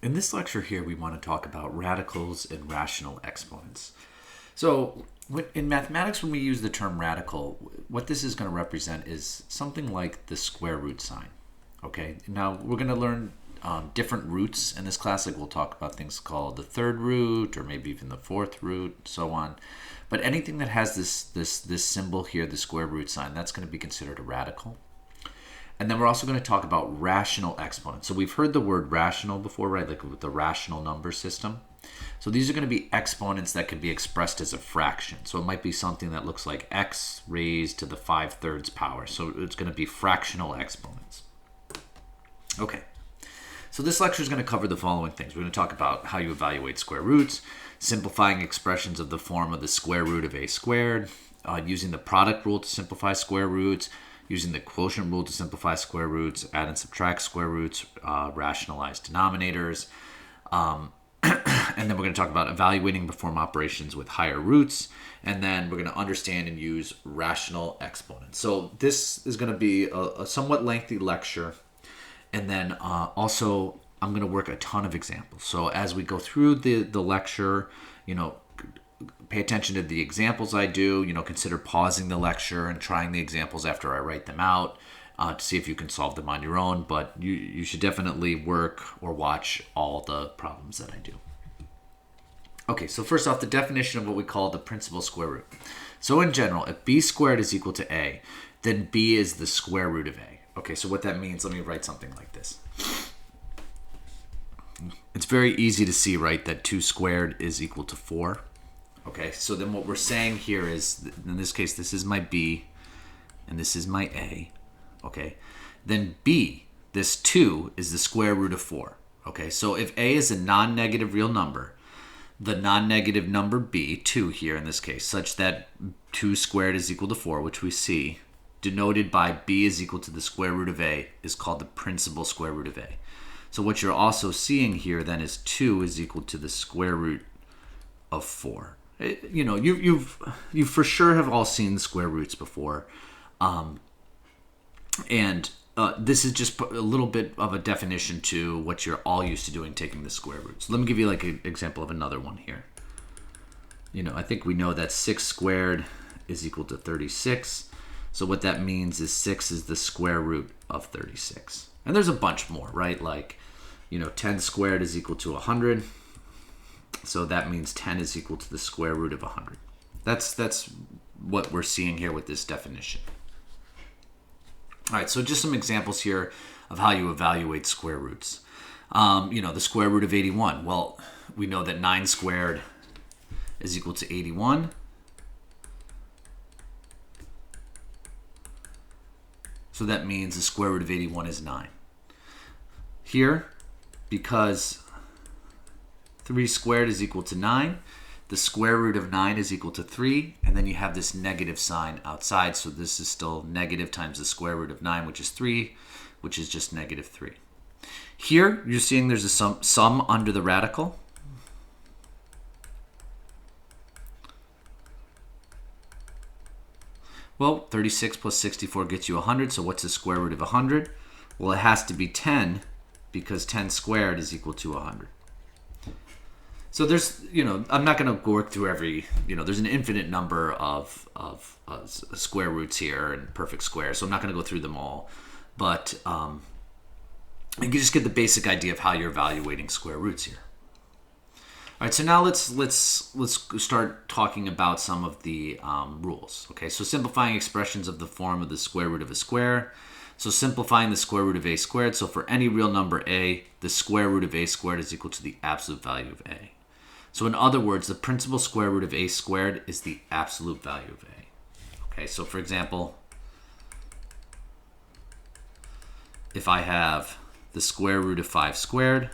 In this lecture here, we want to talk about radicals and rational exponents. So in mathematics, when we use the term radical, what this is going to represent is something like the square root sign. Okay, now we're going to learn different roots in this class. Like we'll talk about things called the third root or maybe even the fourth root, so on. But anything that has this symbol here, the square root sign, that's going to be considered a radical. And then we're also going to talk about rational exponents. So we've heard the word rational before, right? Like with the rational number system. So these are going to be exponents that can be expressed as a fraction. So it might be something that looks like x raised to the 5/3 power. So it's going to be fractional exponents. Okay. So this lecture is going to cover the following things. We're going to talk about how you evaluate square roots, simplifying expressions of the form of the square root of a squared, using the product rule to simplify square roots, using the quotient rule to simplify square roots, add and subtract square roots, rationalize denominators. And then we're going to talk about evaluating and perform operations with higher roots. And then we're going to understand and use rational exponents. So this is going to be a somewhat lengthy lecture. And then also I'm going to work a ton of examples. So as we go through the lecture, pay attention to the examples I do, consider pausing the lecture and trying the examples after I write them out to see if you can solve them on your own. But you should definitely work or watch all the problems that I do. Okay, so first off, the definition of what we call the principal square root. So in general, if b squared is equal to a, then b is the square root of a. Okay, so what that means, let me write something like this. It's very easy to see, right, that 2 squared is equal to 4. Okay, so then what we're saying here is, in this case, this is my b, and this is my a. Okay, then b, this 2, is the square root of 4. Okay, so if a is a non-negative real number, the non-negative number b, 2 here in this case, such that 2 squared is equal to 4, which we see, denoted by b is equal to the square root of a, is called the principal square root of a. So what you're also seeing here then is 2 is equal to the square root of 4. You for sure have all seen square roots before. This is just a little bit of a definition to what you're all used to doing, taking the square roots. Let me give you like an example of another one here. I think we know that 6 squared is equal to 36. So what that means is 6 is the square root of 36. And there's a bunch more, right? Like, 10 squared is equal to 100. So that means 10 is equal to the square root of 100. That's what we're seeing here with this definition. All right, so just some examples here of how you evaluate square roots. The square root of 81. Well, we know that 9 squared is equal to 81. So that means the square root of 81 is 9. Here, because 3 squared is equal to 9, the square root of 9 is equal to 3, and then you have this negative sign outside, so this is still negative times the square root of 9, which is 3, which is just negative 3. Here, you're seeing there's a sum under the radical. Well, 36 plus 64 gets you 100, so what's the square root of 100? Well, it has to be 10, because 10 squared is equal to 100. So there's, I'm not going to work through every, there's an infinite number of square roots here and perfect squares, so I'm not going to go through them all. But you can just get the basic idea of how you're evaluating square roots here. All right, so now let's start talking about some of the rules. Okay, so simplifying expressions of the form of the square root of a square. So simplifying the square root of a squared. So for any real number a, the square root of a squared is equal to the absolute value of a. So in other words, the principal square root of a squared is the absolute value of a. Okay, so for example, if I have the square root of 5 squared,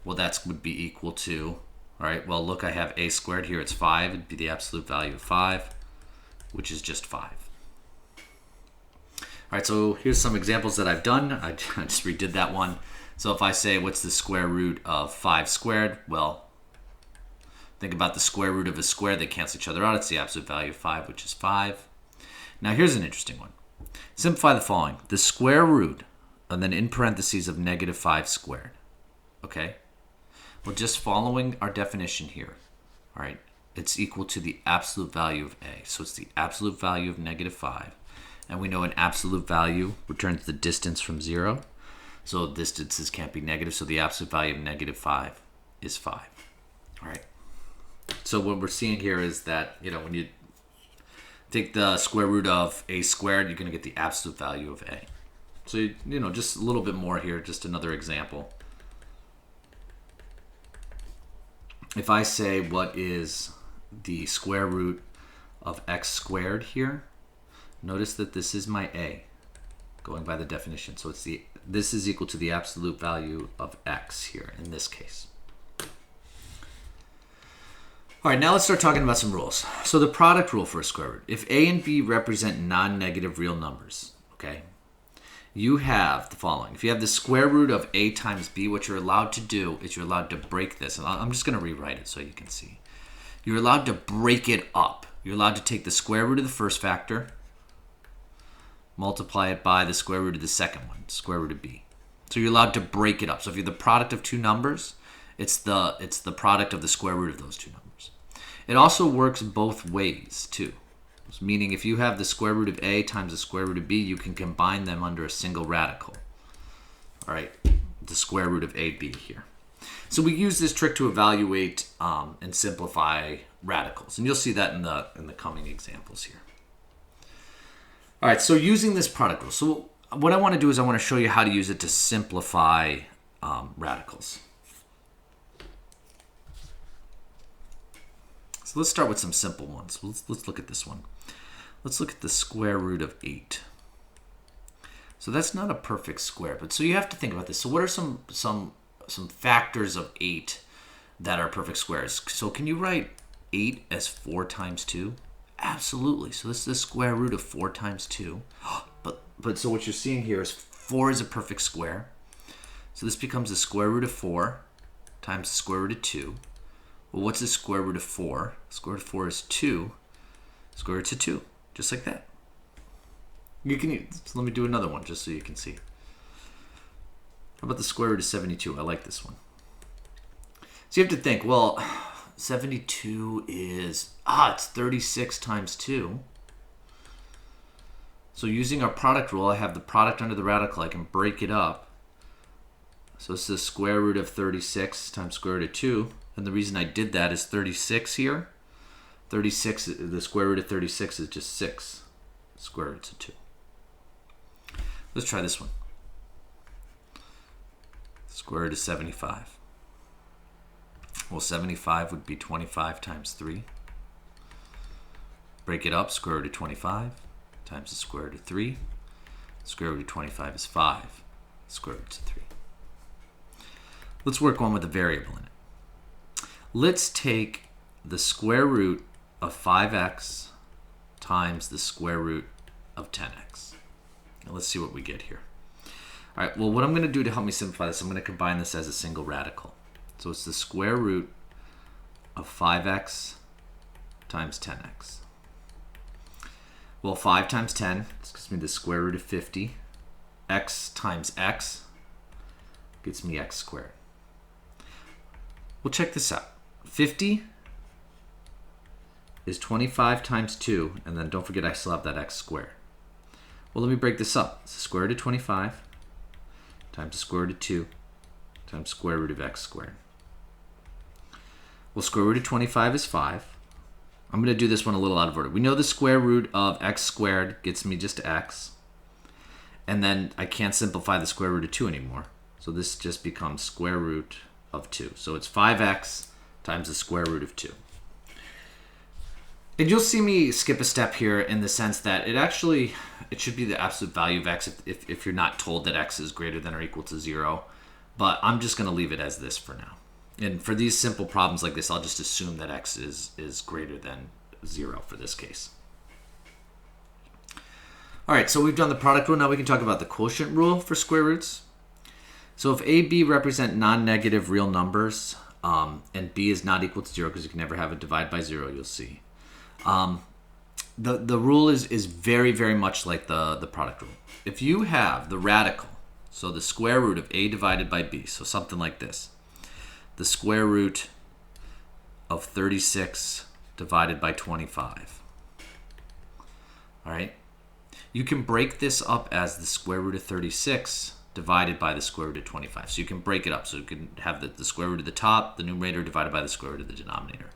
well, that would be equal to, all right, well, look, I have a squared here, it's 5. It'd be the absolute value of 5, which is just 5. All right, so here's some examples that I've done. I just redid that one. So if I say, what's the square root of 5 squared? Well, think about the square root of a square. They cancel each other out. It's the absolute value of 5, which is 5. Now here's an interesting one. Simplify the following. The square root, and then in parentheses, of negative 5 squared. Okay? Well, just following our definition here, all right, it's equal to the absolute value of a. So it's the absolute value of -5. And we know an absolute value returns the distance from 0. So distances can't be negative. So the absolute value of -5 is 5. All right. So what we're seeing here is that, when you take the square root of a squared, you're going to get the absolute value of a. So, just a little bit more here, just another example. If I say what is the square root of x squared here, notice that this is my a, going by the definition. So this is equal to the absolute value of x here in this case. All right, now let's start talking about some rules. So the product rule for a square root. If a and b represent non-negative real numbers, okay, you have the following. If you have the square root of a times b, what you're allowed to do is you're allowed to break this. And I'm just going to rewrite it so you can see. You're allowed to break it up. You're allowed to take the square root of the first factor, multiply it by the square root of the second one, square root of b. So you're allowed to break it up. So if you're the product of two numbers, it's the product of the square root of those two numbers. It also works both ways too. Meaning if you have the square root of a times the square root of b, you can combine them under a single radical. All right, the square root of ab here. So we use this trick to evaluate and simplify radicals. And you'll see that in the coming examples here. All right, so using this product rule. So what I want to do is I want to show you how to use it to simplify radicals. So let's start with some simple ones. Let's look at this one. Let's look at the square root of 8. So that's not a perfect square, but so you have to think about this. So what are some factors of 8 that are perfect squares? So can you write 8 as 4 times 2? Absolutely. So this is the square root of 4 times 2. But so what you're seeing here is 4 is a perfect square. So this becomes the square root of 4 times the square root of 2. Well, what's the square root of 4? The square root of 4 is 2. Square root of 2, just like that. So let me do another one just so you can see. How about the square root of 72? I like this one. So you have to think, well, 72 is, it's 36 times 2. So using our product rule, I have the product under the radical. I can break it up. So it's the square root of 36 times square root of 2. And the reason I did that is 36 here. 36, the square root of 36 is just 6 square roots of 2. Let's try this one. Square root of 75. Well, 75 would be 25 times 3. Break it up, square root of 25 times the square root of 3. Square root of 25 is 5 square roots of 3. Let's work one with a variable in it. Let's take the square root of 5x times the square root of 10x. Now let's see what we get here. All right, well, what I'm going to do to help me simplify this, I'm going to combine this as a single radical. So it's the square root of 5x times 10x. Well, 5 times 10, this gives me the square root of 50. X times x gets me x squared. Well, check this out. 50 is 25 times 2, and then don't forget I still have that x squared. Well, let me break this up. It's the square root of 25 times the square root of 2 times square root of x squared. Well, square root of 25 is 5. I'm going to do this one a little out of order. We know the square root of x squared gets me just x. And then I can't simplify the square root of 2 anymore. So this just becomes square root of 2. So it's 5x times the square root of 2. And you'll see me skip a step here in the sense that it should be the absolute value of x if you're not told that x is greater than or equal to 0. But I'm just going to leave it as this for now. And for these simple problems like this, I'll just assume that x is greater than 0 for this case. All right, so we've done the product rule. Now we can talk about the quotient rule for square roots. So if a, b represent non-negative real numbers, and b is not equal to 0, because you can never have it divide by 0, you'll see. The rule is very, very much like the product rule. If you have the radical, so the square root of a divided by b, so something like this. the square root of 36 divided by 25. All right? You can break this up as the square root of 36 divided by the square root of 25. So you can break it up. So you can have the square root of the top, the numerator, divided by the square root of the denominator,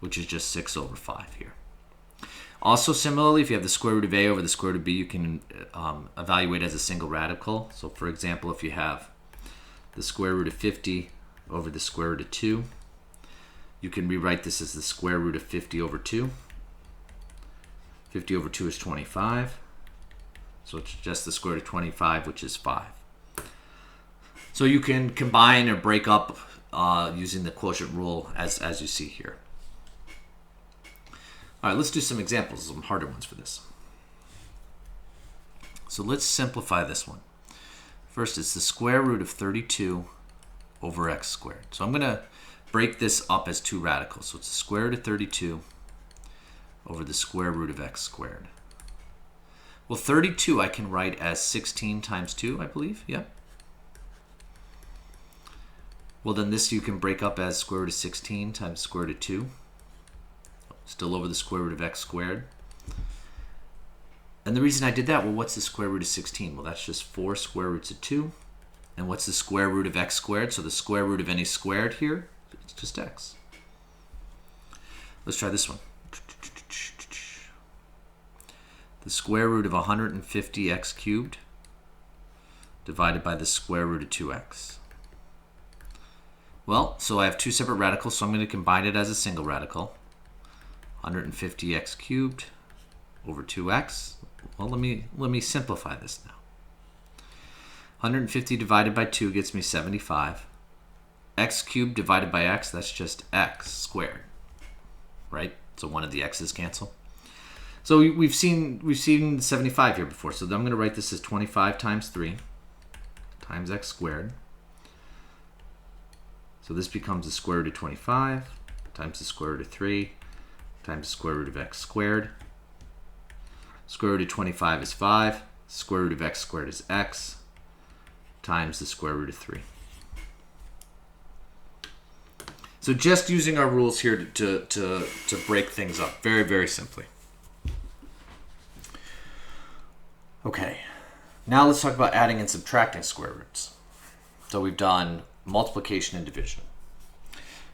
which is just 6 over 5 here. Also, similarly, if you have the square root of a over the square root of b, you can evaluate as a single radical. So for example, if you have the square root of 50 over the square root of 2, you can rewrite this as the square root of 50 over 2. 50 over 2 is 25. So it's just the square root of 25, which is 5. So you can combine or break up using the quotient rule as you see here. All right, let's do some examples, some harder ones for this. So let's simplify this one. First, it's the square root of 32 over x squared. So I'm going to break this up as two radicals. So it's the square root of 32 over the square root of x squared. Well, 32 I can write as 16 times 2, I believe. Yeah. Well, then this you can break up as square root of 16 times square root of 2. Still over the square root of x squared. And the reason I did that, well, what's the square root of 16? Well, that's just 4 square roots of 2. And what's the square root of x squared? So the square root of any squared here, it's just x. Let's try this one. The square root of 150x cubed divided by the square root of 2x. Well, so I have two separate radicals, so I'm going to combine it as a single radical. 150x cubed over 2x. Well, let me simplify this now. 150 divided by 2 gets me 75. X cubed divided by x, that's just x squared, right? So one of the x's cancel. So we've seen 75 here before. So I'm going to write this as 25 times 3 times x squared. So this becomes the square root of 25 times the square root of 3 times the square root of x squared. Square root of 25 is 5. Square root of x squared is x times the square root of 3. So just using our rules here to break things up very, very simply. Okay, now let's talk about adding and subtracting square roots. So we've done multiplication and division.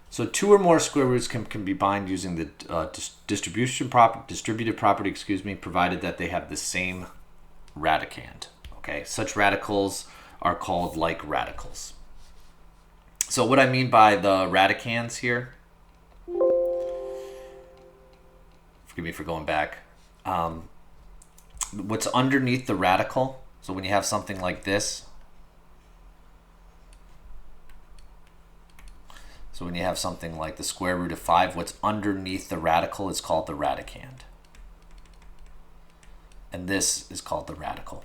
So two or more square roots can be combined using the distributive property, provided that they have the same radicand. Okay, such radicals are called like radicals. So what I mean by the radicands here, forgive me for going back, what's underneath the radical, so when you have something like this, so when you have something like the square root of 5, what's underneath the radical is called the radicand. And this is called the radical.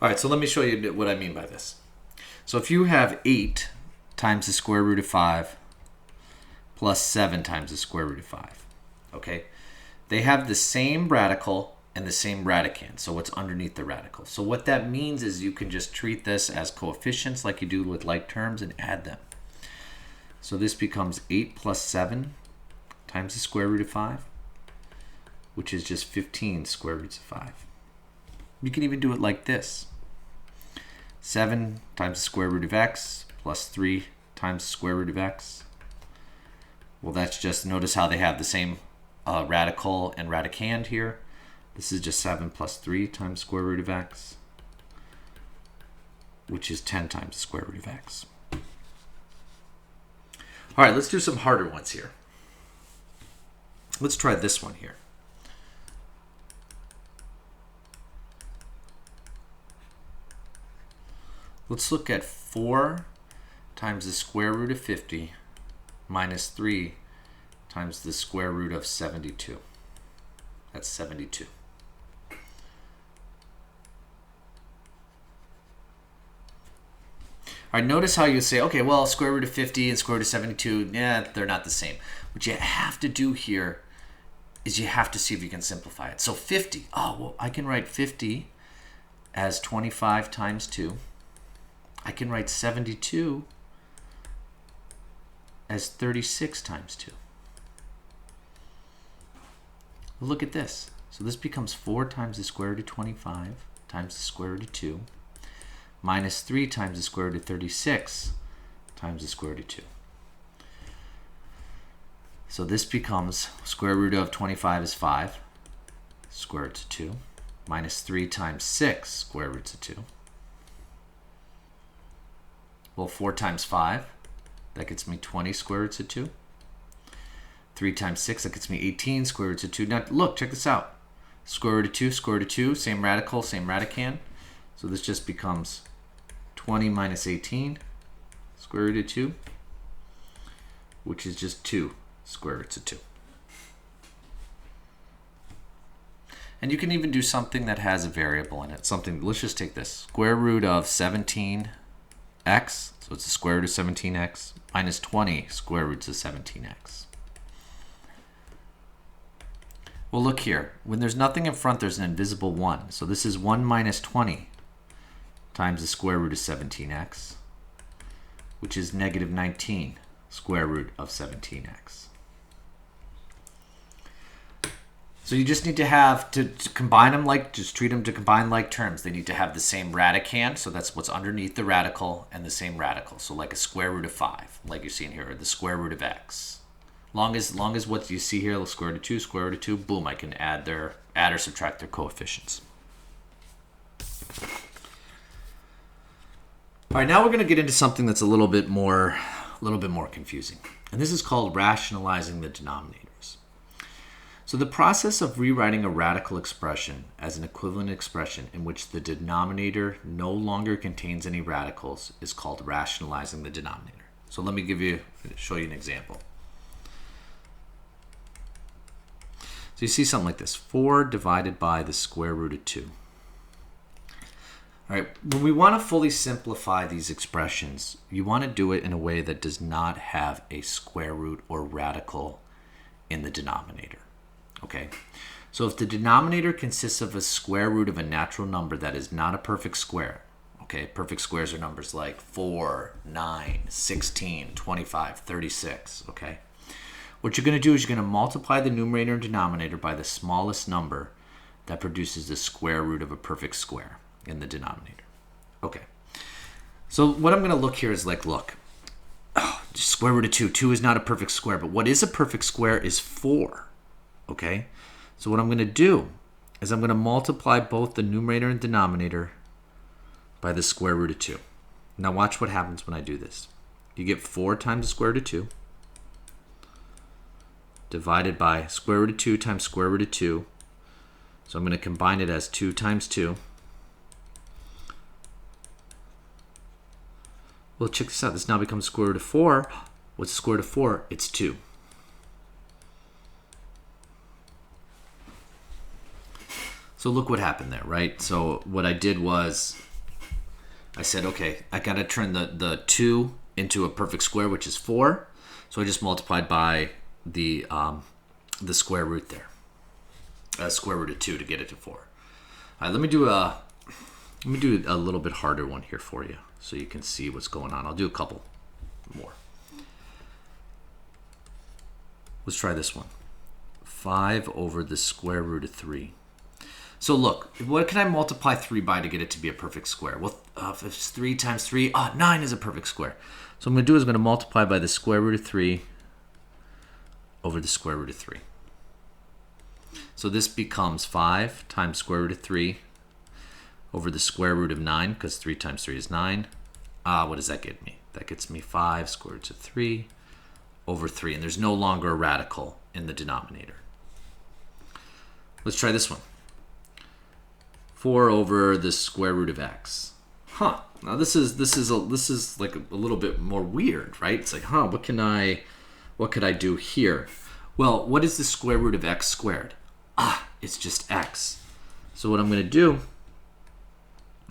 All right, so let me show you what I mean by this. So if you have 8 times the square root of 5 plus 7 times the square root of 5, okay? They have the same radical and the same radicand, so what's underneath the radical. So what that means is you can just treat this as coefficients like you do with like terms and add them. So this becomes 8 plus 7 times the square root of 5, which is just 15 square roots of 5. You can even do it like this. 7 times the square root of x plus 3 times the square root of x. Well, that's just, notice how they have the same radical and radicand here. This is just 7 plus 3 times square root of x, which is 10 times the square root of x. All right, let's do some harder ones here. Let's try this one here. Let's look at 4 times the square root of 50 minus 3 times the square root of 72. That's 72. All right, notice how you say, okay, well, square root of 50 and square root of 72, yeah, they're not the same. What you have to do here is you have to see if you can simplify it. So 50, oh, well, I can write 50 as 25 times 2 I can write 72 as 36 times 2. Look at this. So this becomes 4 times the square root of 25 times the square root of 2 minus 3 times the square root of 36 times the square root of 2. So this becomes square root of 25 is 5, square root of 2, minus 3 times 6 square roots of 2. Well, 4 times 5, that gets me 20 square roots of 2. 3 times 6, that gets me 18 square roots of 2. Now look, check this out. Square root of 2, square root of 2, same radical, same radicand. So this just becomes 20 minus 18 square root of 2, which is just 2 square roots of 2. And you can even do something that has a variable in it. Something, let's just take this. Square root of 17x, so it's the square root of 17x, minus 20 square roots of 17x. Well, look here. When there's nothing in front, there's an invisible 1. So this is 1 minus 20 times the square root of 17x, which is negative 19 square root of 17x. So you just need to have to combine them like, just treat them to combine like terms. They need to have the same radicand, so that's what's underneath the radical, and the same radical. So like a square root of 5, like you're seeing here, or the square root of x. Long as what you see here, the square root of 2, square root of 2, boom, I can add or subtract their coefficients. All right, now we're going to get into something that's a little bit more confusing, and this is called rationalizing the denominators. So the process of rewriting a radical expression as an equivalent expression in which the denominator no longer contains any radicals is called rationalizing the denominator. So let me show you an example. So you see something like this, 4 divided by the square root of 2. All right, when we want to fully simplify these expressions, you want to do it in a way that does not have a square root or radical in the denominator. Okay, so if the denominator consists of a square root of a natural number that is not a perfect square, okay, perfect squares are numbers like 4, 9, 16, 25, 36, okay? What you're going to do is you're going to multiply the numerator and denominator by the smallest number that produces the square root of a perfect square in the denominator. Okay, so what I'm going to look here is like, look, square root of 2. 2 is not a perfect square, but what is a perfect square is 4. Okay, so what I'm going to do is I'm going to multiply both the numerator and denominator by the square root of 2. Now watch what happens when I do this. You get 4 times the square root of 2 divided by square root of 2 times square root of 2. So I'm going to combine it as 2 times 2. Well, check this out. This now becomes square root of 4. What's the square root of 4? It's 2. So look what happened there, right? So what I did was I said, okay, I got to turn the 2 into a perfect square, which is 4. So I just multiplied by the square root there, square root of 2 to get it to 4. All right, let me do a little bit harder one here for you so you can see what's going on. I'll do a couple more. Let's try this one. 5 over the square root of 3. So look, what can I multiply 3 by to get it to be a perfect square? Well, if it's 3 times 3, 9 is a perfect square. So what I'm going to do is I'm going to multiply by the square root of 3 over the square root of 3. So this becomes 5 times square root of 3 over the square root of 9, because 3 times 3 is 9. What does that get me? That gets me 5 square root of 3 over 3. And there's no longer a radical in the denominator. Let's try this one. 4 over the square root of x. Now this is like a little bit more weird, right? It's like, what could I do here? Well, what is the square root of x squared? It's just x. So what I'm going to do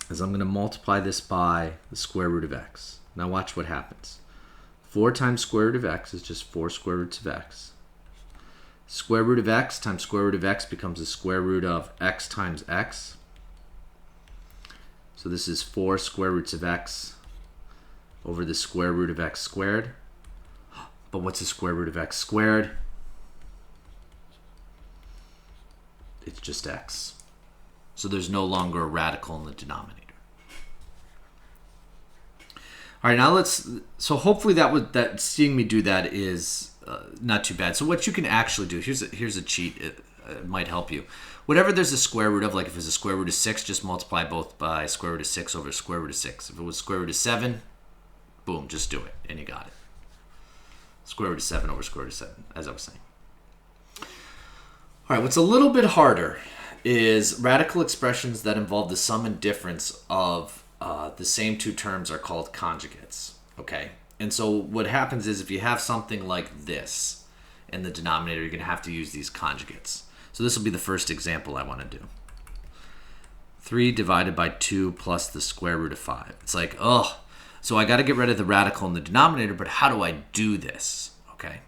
is I'm going to multiply this by the square root of x. Now watch what happens. 4 times square root of x is just 4 square roots of x. Square root of x times square root of x becomes the square root of x times x. So this is 4 square roots of x over the square root of x squared. But what's the square root of x squared? It's just x. So there's no longer a radical in the denominator. All right, now so hopefully that seeing me do that is not too bad. So what you can actually do, here's a cheat, it might help you. Whatever there's a square root of, like if it's a square root of 6, just multiply both by square root of 6 over square root of 6. If it was square root of 7, boom, just do it, and you got it. Square root of 7 over square root of 7, as I was saying. All right, what's a little bit harder is radical expressions that involve the sum and difference of the same two terms are called conjugates, okay? And so what happens is if you have something like this in the denominator, you're going to have to use these conjugates. So this will be the first example I want to do. 3 divided by 2 plus the square root of 5. It's like, oh, so I got to get rid of the radical in the denominator, but how do I do this, okay?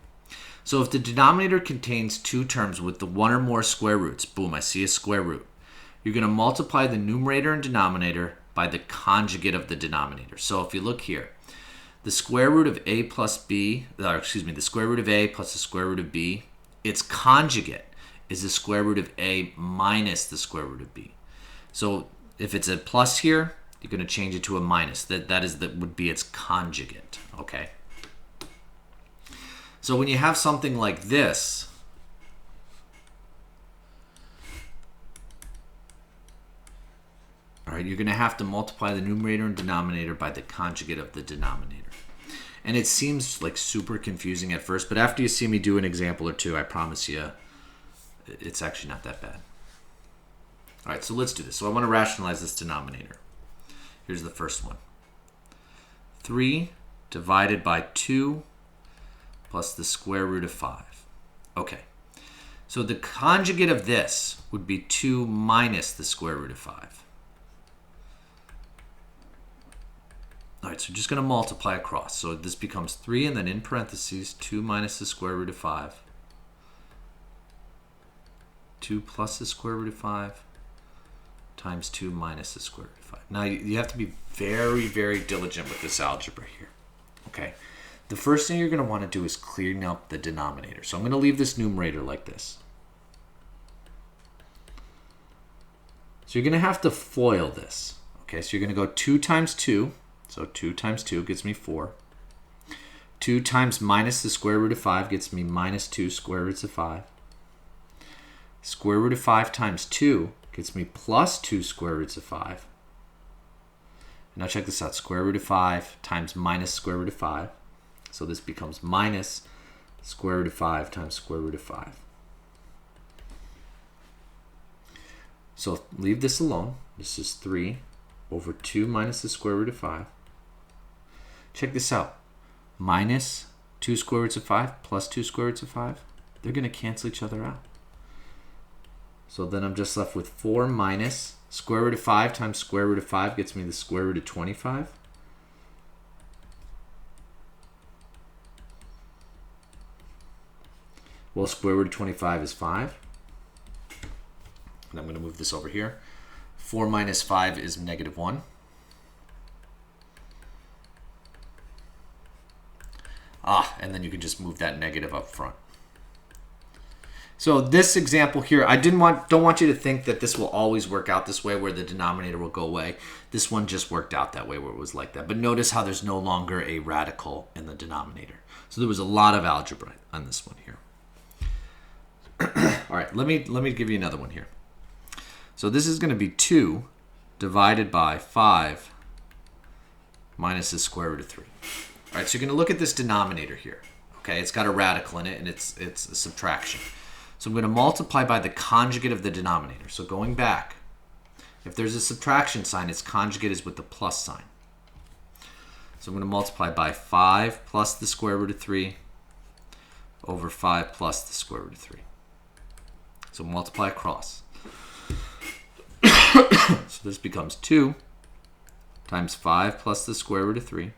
So if the denominator contains two terms with the one or more square roots, boom, I see a square root. You're going to multiply the numerator and denominator by the conjugate of the denominator. So if you look here, the square root of a plus b, the square root of a plus the square root of b, its conjugate is the square root of a minus the square root of b. So if it's a plus here, you're going to change it to a minus. That would be its conjugate, okay? So when you have something like this, all right, you're going to have to multiply the numerator and denominator by the conjugate of the denominator. And it seems like super confusing at first, but after you see me do an example or two, I promise you it's actually not that bad. All right, so let's do this. So I want to rationalize this denominator. Here's the first one. 3 divided by 2 plus the square root of 5. Okay, so the conjugate of this would be 2 minus the square root of 5. All right, so we're just going to multiply across. So this becomes 3, and then in parentheses, 2 minus the square root of 5. 2 plus the square root of 5 times 2 minus the square root of 5. Now, you have to be very, very diligent with this algebra here. Okay, the first thing you're going to want to do is clean up the denominator. So I'm going to leave this numerator like this. So you're going to have to FOIL this. Okay, so you're going to go 2 times 2. So 2 times 2 gets me 4. 2 times minus the square root of 5 gets me minus 2 square roots of 5. Square root of 5 times 2 gets me plus 2 square roots of 5. Now check this out. Square root of 5 times minus square root of 5. So this becomes minus square root of 5 times square root of 5. So leave this alone. This is 3 over 2 minus the square root of 5. Check this out. Minus 2 square roots of 5 plus 2 square roots of 5. They're going to cancel each other out. So then I'm just left with 4 minus square root of 5 times square root of 5 gets me the square root of 25. Well, square root of 25 is 5. And I'm going to move this over here. 4 minus 5 is negative 1. And then you can just move that negative up front. So this example here, I don't want you to think that this will always work out this way where the denominator will go away. This one just worked out that way where it was like that. But notice how there's no longer a radical in the denominator. So there was a lot of algebra on this one here. All right, let me give you another one here. So this is going to be 2 divided by 5 minus the square root of 3. All right, so you're going to look at this denominator here. Okay, it's got a radical in it, and it's a subtraction. So I'm going to multiply by the conjugate of the denominator. So going back, if there's a subtraction sign, its conjugate is with the plus sign. So I'm going to multiply by 5 plus the square root of 3 over 5 plus the square root of 3. So multiply across. So this becomes 2 times 5 plus the square root of 3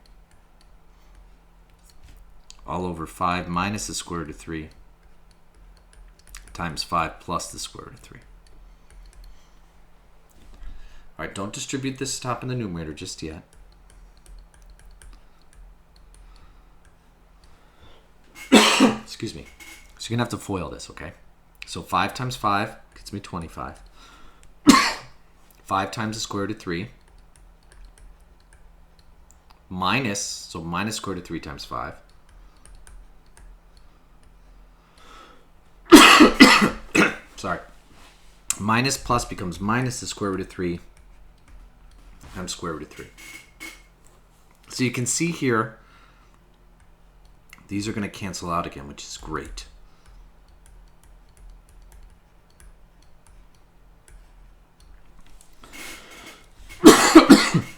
all over 5 minus the square root of 3 times 5 plus the square root of 3. All right, don't distribute this top in the numerator just yet. excuse me. So you're going to have to FOIL this, okay? So 5 times 5 gets me 25. 5 times the square root of 3 minus, so minus square root of 3 times 5. Sorry. Minus plus becomes minus the square root of 3 times square root of 3. So you can see here, these are going to cancel out again, which is great.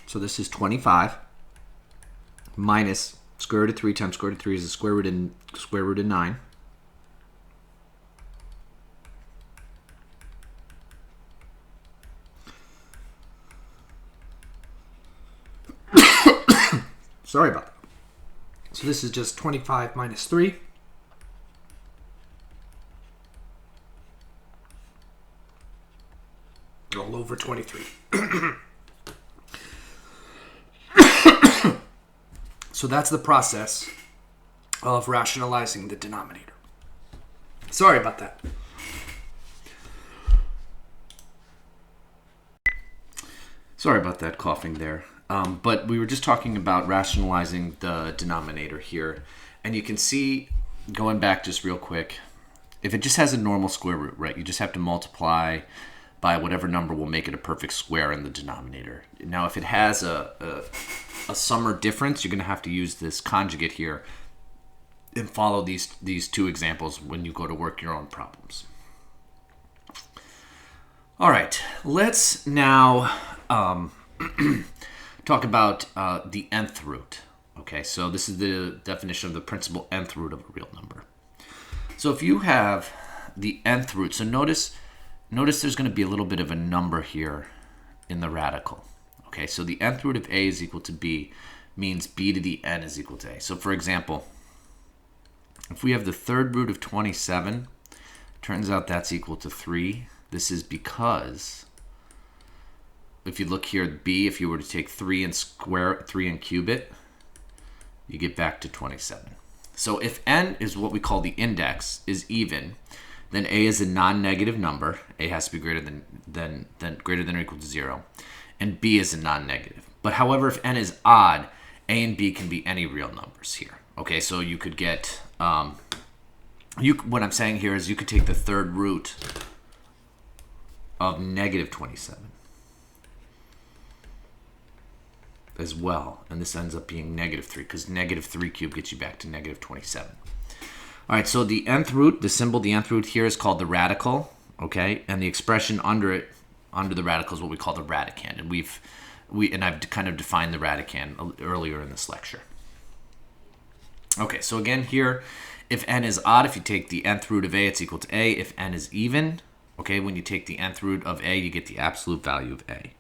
So this is 25 minus square root of 3 times square root of 3 is the square root of 9. Sorry about that. So this is just 25 minus 3. All over 23. So that's the process of rationalizing the denominator. Sorry about that. Sorry about that coughing there. But we were just talking about rationalizing the denominator here. And you can see, going back just real quick, if it just has a normal square root, right, you just have to multiply by whatever number will make it a perfect square in the denominator. Now, if it has a sum or difference, you're going to have to use this conjugate here and follow these two examples when you go to work your own problems. All right, let's now talk about the nth root. Okay, so this is the definition of the principal nth root of a real number. So if you have the nth root, so notice there's going to be a little bit of a number here in the radical. Okay, so the nth root of a is equal to b means b to the n is equal to a. So for example, if we have the third root of 27, turns out that's equal to 3. This is because if you look here at b, if you were to take 3 and cube it, you get back to 27. So if n is what we call the index, is even, then a is a non-negative number. A has to be greater than or equal to 0. And b is a non-negative. But however, if n is odd, a and b can be any real numbers here. Okay, so you could get, what I'm saying here is you could take the third root of negative 27 as well. And this ends up being negative 3, because negative 3 cubed gets you back to negative 27. All right, so the nth root, the symbol, the nth root here is called the radical, okay? And the expression under it, under the radical, is what we call the radicand. And I've kind of defined the radicand earlier in this lecture. Okay, so again here, if n is odd, if you take the nth root of a, it's equal to a. If n is even, okay, when you take the nth root of a, you get the absolute value of a.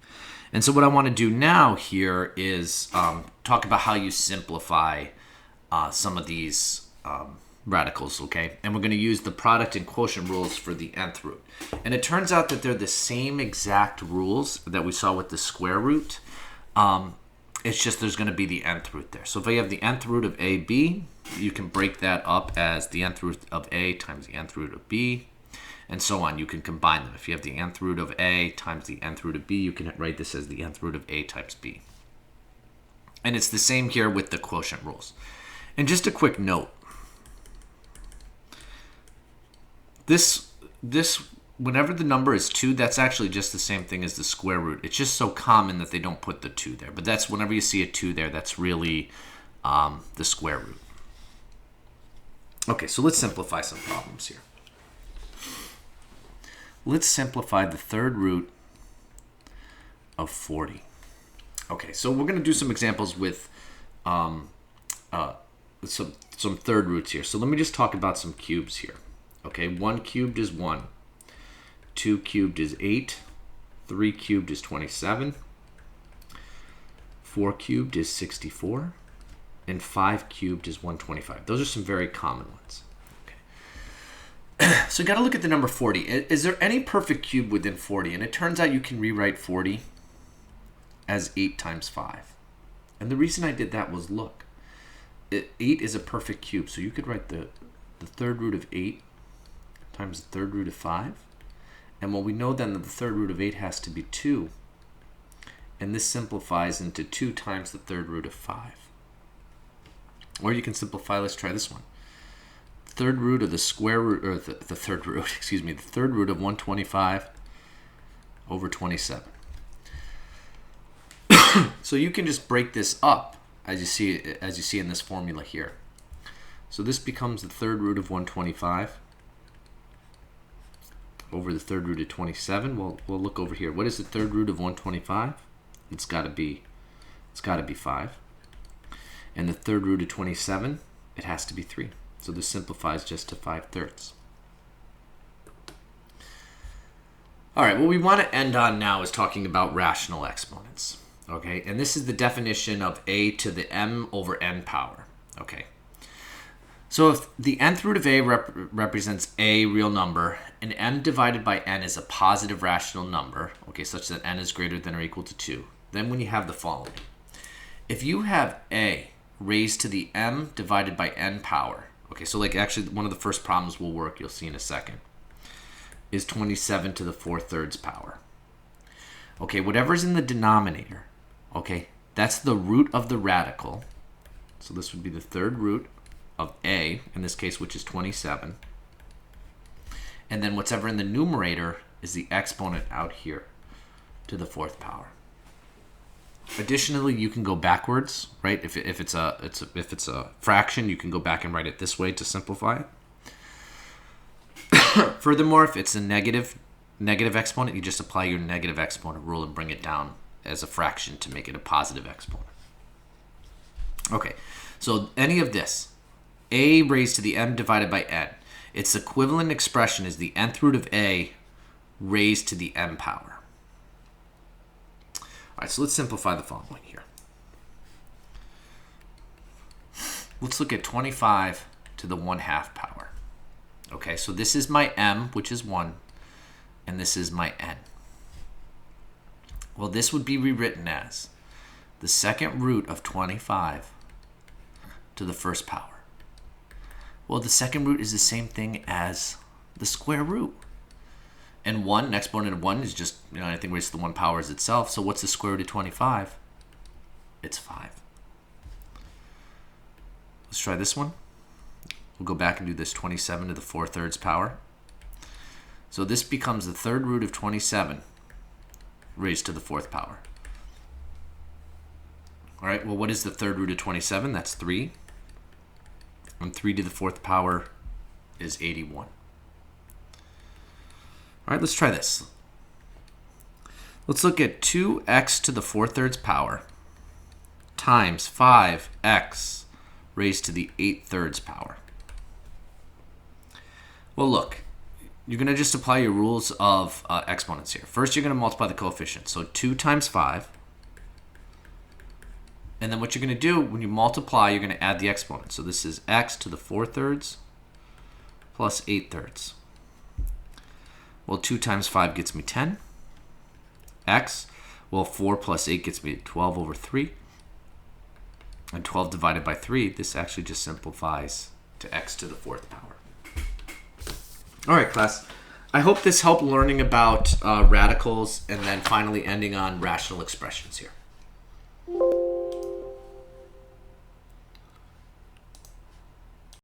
And so what I want to do now here is talk about how you simplify some of these radicals, okay? And we're going to use the product and quotient rules for the nth root. And it turns out that they're the same exact rules that we saw with the square root. It's just there's going to be the nth root there. So if I have the nth root of ab, you can break that up as the nth root of a times the nth root of b, and so on. You can combine them. If you have the nth root of a times the nth root of b, you can write this as the nth root of a times b. And it's the same here with the quotient rules. And just a quick note. This whenever the number is 2, that's actually just the same thing as the square root. It's just so common that they don't put the 2 there. But that's whenever you see a 2 there, that's really the square root. Okay, so let's simplify some problems here. Let's simplify the third root of 40. Okay, so we're going to do some examples with some third roots here. So let me just talk about some cubes here. Okay, 1 cubed is 1. 2 cubed is 8. 3 cubed is 27. 4 cubed is 64. And 5 cubed is 125. Those are some very common ones. Okay. So you got to look at the number 40. Is there any perfect cube within 40? And it turns out you can rewrite 40 as 8 times 5. And the reason I did that was, look, 8 is a perfect cube. So you could write the the third root of 8 times the third root of 5. And well, we know then that the third root of 8 has to be 2. And this simplifies into 2 times the third root of 5. Or you can simplify, let's try this one. Third root of the square root, or the third root, excuse me, the third root of 125 over 27. So you can just break this up as you see in this formula here. So this becomes the third root of 125 over the third root of 27. We'll look over here. What is the third root of 125? It's got to be 5. And the third root of 27, it has to be 3. So this simplifies just to 5/3. All right, what we want to end on now is talking about rational exponents. Okay, and this is the definition of a to the m over n power. Okay, so if the nth root of a represents a real number, and m divided by n is a positive rational number, okay, such that n is greater than or equal to 2, then when you have the following. If you have a raised to the m divided by n power, okay, so like actually one of the first problems will work, you'll see in a second, is 27 to the 4/3 power. Okay, whatever's in the denominator, okay, that's the root of the radical. So this would be the third root of a, in this case, which is 27. And then whatever in the numerator is the exponent out here to the 4th power. Additionally, you can go backwards, right? If it's a fraction, you can go back and write it this way to simplify it. Furthermore, if it's a negative exponent, you just apply your negative exponent rule and bring it down as a fraction to make it a positive exponent. Okay, so any of this, a raised to the m divided by n, its equivalent expression is the nth root of a raised to the m power. All right, so let's simplify the following here. Let's look at 25 to the 1/2 power. Okay, so this is my m, which is 1, and this is my n. Well, this would be rewritten as the second root of 25 to the 1st power. Well, the second root is the same thing as the square root. And 1, an exponent of 1 is just, anything raised to the 1 power is itself. So what's the square root of 25? It's 5. Let's try this one. We'll go back and do this 27 to the 4/3 power. So this becomes the third root of 27 raised to the 4th power. All right, well, what is the third root of 27? That's 3. And 3 to the 4th power is 81. All right, let's try this. Let's look at 2x to the 4/3 power times 5x raised to the 8/3 power. Well, look, you're going to just apply your rules of exponents here. First, you're going to multiply the coefficients. So 2 times 5. And then what you're going to do, when you multiply, you're going to add the exponent. So this is x to the 4/3 plus 8/3. Well, 2 times 5 gets me 10. X, well, 4 plus 8 gets me 12 over 3. And 12 divided by 3, this actually just simplifies to x to the 4th power. All right, class. I hope this helped learning about radicals and then finally ending on rational expressions here.